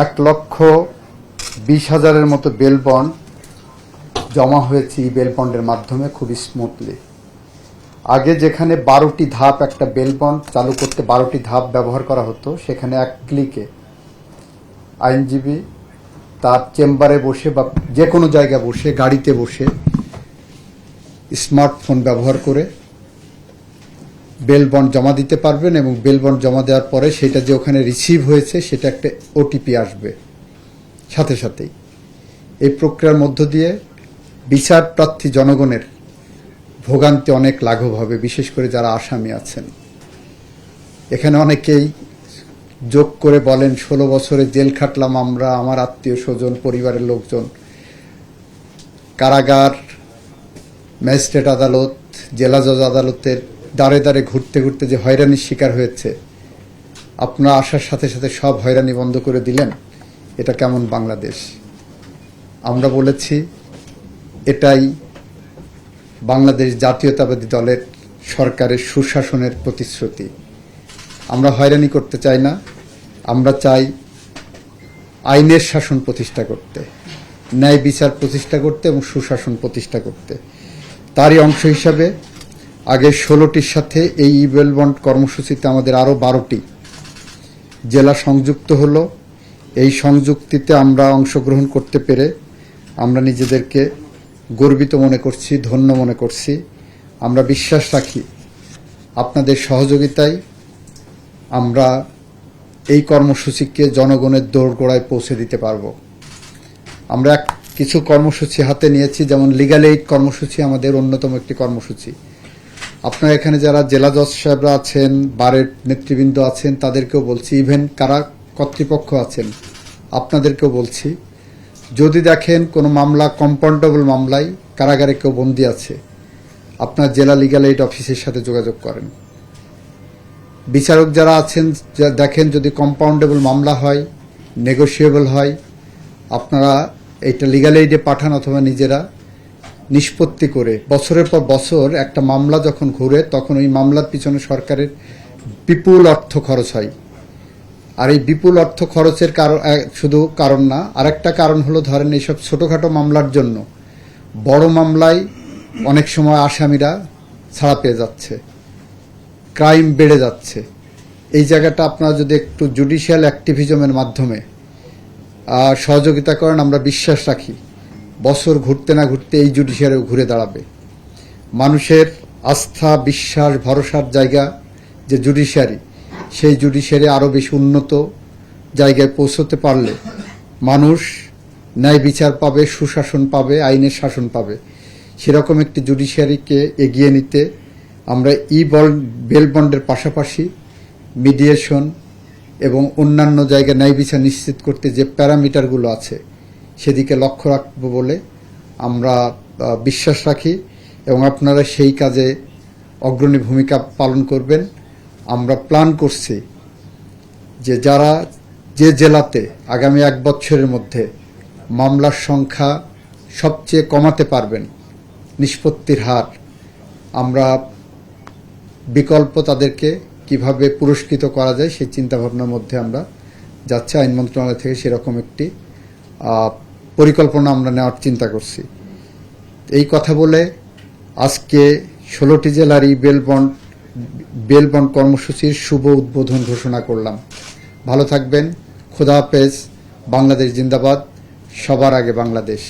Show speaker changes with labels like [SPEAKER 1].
[SPEAKER 1] 1,20,000-এর মতো bell bond জমা হয়েছে এই বেল বন্ডের মাধ্যমে খুব স্মুথলি। আগে যেখানে 12টি ধাপ একটা বেল বন্ড চালু করতে 12টি ধাপ ব্যবহার করা হতো, সেখানে এক ক্লিকে আইনজীবী তার চেম্বারে বসে বা যে কোনো জায়গায় বসে, গাড়িতে বসে, স্মার্টফোন ব্যবহার করে বেল বন্ড জমা দিতে পারবেন এবং বেল বন্ড জমা দেওয়ার পরে সেটা যে ওখানে রিসিভ হয়েছে সেটা একটা ওটিপি আসবে সাথে সাথেই। এই প্রক্রিয়ার মধ্য দিয়ে বিচার প্রার্থী জনগণের ভোগান্তি অনেক লাঘব হবে, বিশেষ করে যারা আসামি আছেন। এখানে অনেকেই যোগ করে বলেন 16 বছরে জেল খাটলাম আমরা, আমার আত্মীয় স্বজন, পরিবারের লোকজন, কারাগার, ম্যাজিস্ট্রেট আদালত, জেলা জজ আদালতের দ্বারে দ্বারে ঘুরতে ঘুরতে যে হয়রানির শিকার হয়েছে, আপনারা আসার সাথে সাথে সব হয়রানি বন্ধ করে দিলেন। এটা কেমন বাংলাদেশ? আমরা বলেছি এটাই বাংলাদেশ জাতীয়তাবাদী দলের সরকারের সুশাসনের প্রতিশ্রুতি। আমরা হয়রানি করতে চাই না, আমরা চাই আইনের শাসন প্রতিষ্ঠা করতে, ন্যায় বিচার প্রতিষ্ঠা করতে এবং সুশাসন প্রতিষ্ঠা করতে। তারই অংশ হিসাবে আগে 16টির সাথে এই বেল বন্ড কর্মসূচিতে আমাদের আরও 12টি জেলা সংযুক্ত হলো। এই সংযুক্তিতে আমরা অংশগ্রহণ করতে পেরে আমরা নিজেদেরকে গর্বিত মনে করছি, ধন্য মনে করছি। আমরা বিশ্বাস রাখি আপনাদের সহযোগিতায় আমরা এই কর্মসূচিকে জনগণের দোরগোড়ায় পৌঁছে দিতে পারব। আমরা কিছু কর্মসূচি হাতে নিয়েছি, যেমন লিগ্যাল এইড কর্মসূচি আমাদের অন্যতম একটি কর্মসূচি। আপনারা এখানে যারা জেলা জজ সাহেবরা আছেন, বারের নেতৃবৃন্দ আছেন, তাদেরকেও বলছি, ইভেন কারা কর্তৃপক্ষ আছেন আপনাদেরকেও বলছি, যদি দেখেন কোনো মামলা কম্পাউন্ডেবল মামলায় কারাগারে কেউ বন্দী আছে, আপনার জেলা লিগ্যাল এইড অফিসের সাথে যোগাযোগ করেন। বিচারক যারা আছেন, দেখেন যদি কম্পাউন্ডেবল মামলা হয়, নেগোশিয়েবল হয়, আপনারা এইটা লিগ্যাল এইডে পাঠান অথবা নিজেরা নিষ্পত্তি করে। বছরের পর বছর একটা মামলা যখন ঘুরে, তখন ওই মামলার পিছনে সরকারের বিপুল অর্থ খরচ হয়। আর এই বিপুল অর্থ খরচের শুধু কারণ না, আরেকটা কারণ হলো, ধরেন এইসব ছোটোখাটো মামলার জন্য বড় মামলায় অনেক সময় আসামিরা ছাড়া পেয়ে যাচ্ছে, ক্রাইম বেড়ে যাচ্ছে। এই জায়গাটা আপনারা যদি একটু জুডিশিয়াল অ্যাক্টিভিজমের মাধ্যমে সহযোগিতা করেন, আমরা বিশ্বাস রাখি বছর ঘুরতে না ঘুরতে এই জুডিশিয়ারিও ঘুরে দাঁড়াবে। মানুষের আস্থা, বিশ্বাস, ভরসার জায়গা যে জুডিশিয়ারি, সেই জুডিশিয়ারি আরও বেশি উন্নত জায়গায় পৌঁছতে পারলে মানুষ ন্যায় বিচার পাবে, সুশাসন পাবে, আইনের শাসন পাবে। সেরকম একটি জুডিশিয়ারিকে এগিয়ে নিতে আমরা বেল বন্ডের পাশাপাশি মিডিয়েশন এবং অন্যান্য জায়গায় ন্যায় বিচার নিশ্চিত করতে যে প্যারামিটারগুলো আছে সেদিকে লক্ষ্য রাখব বলে আমরা বিশ্বাস রাখি এবং আপনারা সেই কাজে অগ্রণী ভূমিকা পালন করবেন। আমরা প্ল্যান করছি যে যারা যে জেলাতে আগামী 1 বছরের মধ্যে মামলার সংখ্যা সবচেয়ে কমাতে পারবেন, নিষ্পত্তির হার, আমরা বিকল্প তাদেরকে কিভাবে পুরস্কৃত করা যায় সেই চিন্তাভাবনার মধ্যে আমরা যাচ্ছি। আইন মন্ত্রণালয় থেকে সেরকম একটি পরিকল্পনা আমরা নেওয়ার চিন্তা করছি। এই কথা বলে আজকে 16টি জেলার এই বেল বন্ড কর্মসূচির শুভ উদ্বোধন ঘোষণা করলাম। ভালো থাকবেন। খোদা হাফেজ। বাংলাদেশ জিন্দাবাদ। সবার আগে বাংলাদেশ।